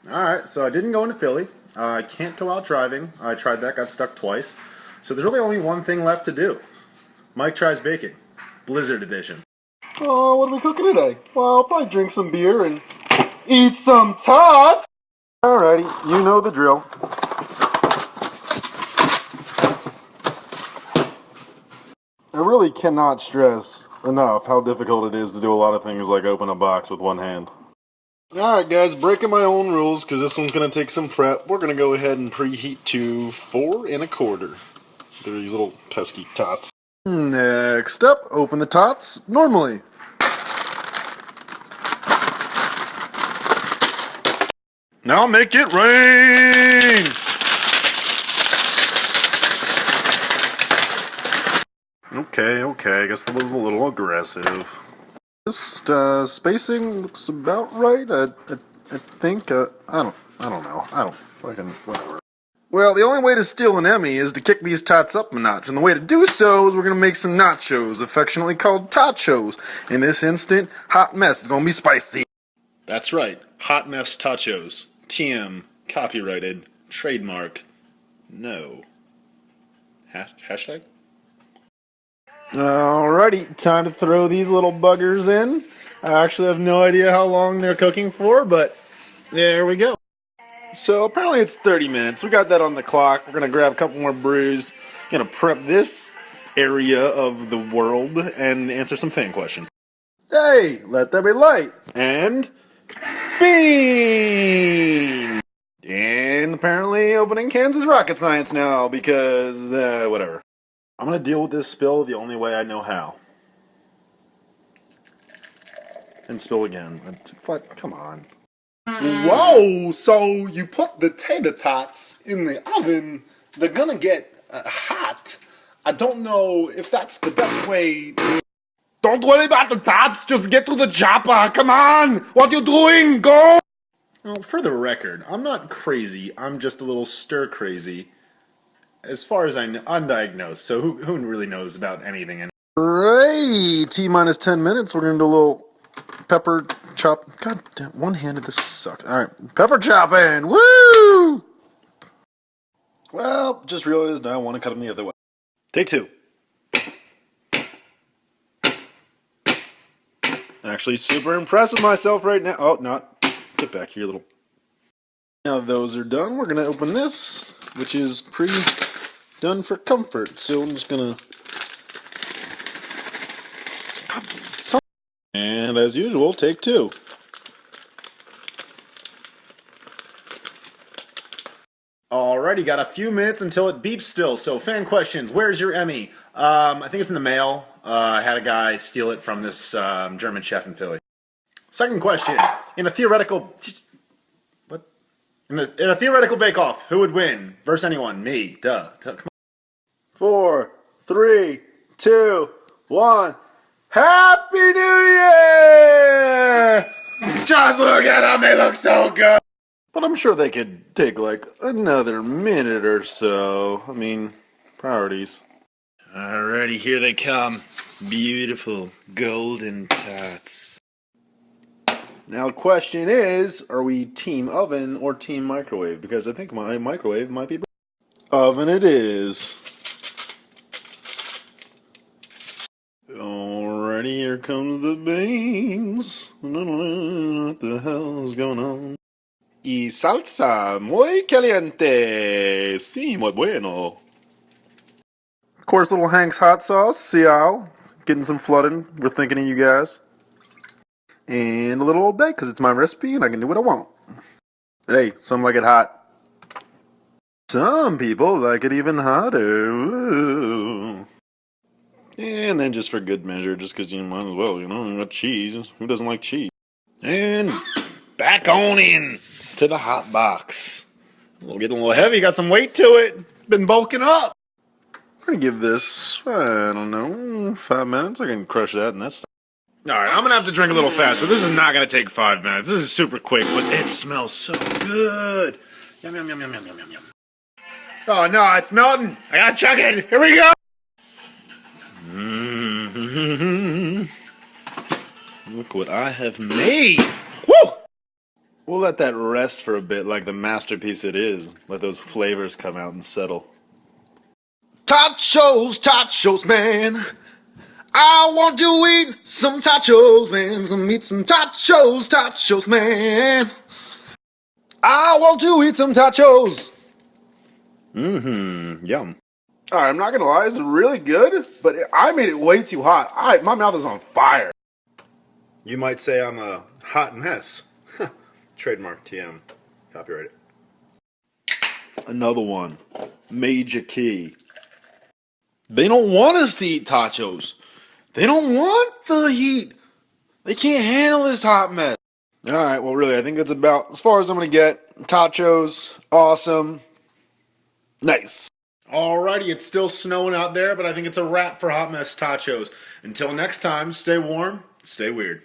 Alright, so I didn't go into Philly. I can't go out driving. I tried that, got stuck twice. So there's really only one thing left to do. Mike tries baking. Blizzard edition. Oh, what are we cooking today? Well, I'll probably drink some beer and eat some tots! Alrighty, you know the drill. I really cannot stress enough how difficult it is to do a lot of things like open a box with one hand. Alright guys, breaking my own rules because this one's going to take some prep. We're going to go ahead and preheat to 4 1/4. They're these little pesky tots. Next up, open the tots normally. Now make it rain! Okay, I guess that was a little aggressive. Just, spacing looks about right, I think, I don't know, I don't fucking, whatever. Well, the only way to steal an Emmy is to kick these tots up a notch, and the way to do so is we're gonna make some nachos, affectionately called tachos. In this instant, hot mess is gonna be spicy. That's right, hot mess tachos. TM, copyrighted, trademark, no. Hashtag? Alrighty, time to throw these little buggers in. I actually have no idea how long they're cooking for, but there we go. So apparently it's 30 minutes. We got that on the clock. We're going to grab a couple more brews. Going to prep this area of the world and answer some fan questions. Hey, let there be light. And beam! And apparently opening cans is rocket science now because, whatever. I'm going to deal with this spill the only way I know how. And spill again. Come on. Whoa! So you put the tater tots in the oven. They're going to get hot. I don't know if that's the best way to... Don't worry about the tots. Just get to the chopper. Come on! What you doing? Go! Well, for the record, I'm not crazy. I'm just a little stir crazy. As far as I know, undiagnosed, so who really knows about anything? Great! T-minus 10 minutes. We're going to do a little pepper chop. God damn, one-handed, this sucks. Alright, pepper chopping! Woo! Well, just realized I want to cut them the other way. Take 2. Actually super impressed with myself right now. Oh, not. Get back here, little... Now those are done, we're going to open this, which is done for comfort. So I'm just going to... And as usual, take 2. Alrighty, got a few minutes until it beeps still. So fan questions, where's your Emmy? I think it's in the mail. I had a guy steal it from this German chef in Philly. Second question, in a theoretical... What? In a theoretical bake-off, who would win? Versus anyone? Me. Duh. Come on. 4, 3, 2, 1. Happy New Year! Just look at them, they look so good! But I'm sure they could take like another minute or so. I mean, priorities. Alrighty, here they come. Beautiful golden tots. Now the question is, are we team oven or team microwave? Because I think my microwave might be... Oven it is. Alrighty, here comes the beans. What the hell is going on? Y salsa muy caliente. Sí, muy bueno. Of course, little Hank's hot sauce. See Al. Getting some flooding. We're thinking of you guys. And a little Old Bay, because it's my recipe and I can do what I want. Hey, some like it hot. Some people like it even hotter. Ooh. And then just for good measure, just because you might as well, you know, got cheese. Who doesn't like cheese? And back on in to the hot box. Getting a little heavy, got some weight to it. Been bulking up. I'm going to give this, I don't know, 5 minutes. I can crush that and that's... Alright, I'm going to have to drink a little fast, so this is not going to take 5 minutes. This is super quick, but it smells so good. Yum, yum, yum, yum, yum, yum, yum. Oh no, it's melting. I gotta chug it. Here we go. Look what I have made. Woo! We'll let that rest for a bit like the masterpiece it is. Let those flavors come out and settle. Tachos, man. I want to eat some tachos, man. Some tachos, man. I want to eat some tachos. Yum. Alright, I'm not gonna lie, it's really good, but I made it way too hot. My mouth is on fire. You might say I'm a hot mess. Trademark TM. Copyright it. Another one. Major key. They don't want us to eat tachos. They don't want the heat. They can't handle this hot mess. Alright, well really, I think that's about as far as I'm gonna get. Tachos, awesome. Nice. Alrighty, it's still snowing out there, but I think it's a wrap for Hot Mess Tachos. Until next time, stay warm, stay weird.